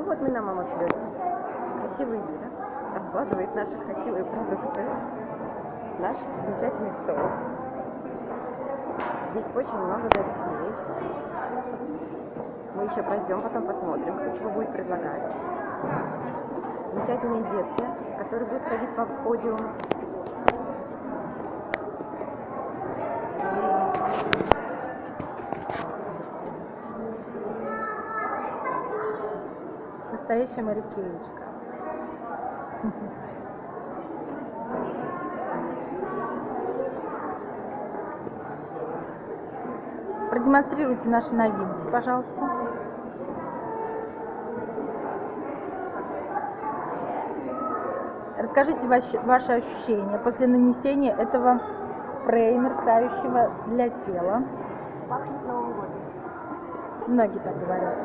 вот мы на маму слезы. Красивый вид, да? Раскладывает наши красивые продукты. Наш замечательный стол. Здесь очень много гостей. Мы еще пройдем, потом посмотрим, кто чего будет предлагать. Замечательные детки, которые будут ходить по подиуму. Настоящая Марикеечка. Продемонстрируйте наши новинки, пожалуйста. Расскажите ваши ощущения после нанесения этого спрея мерцающего для тела. Пахнет Новым годом. Многие так говорят.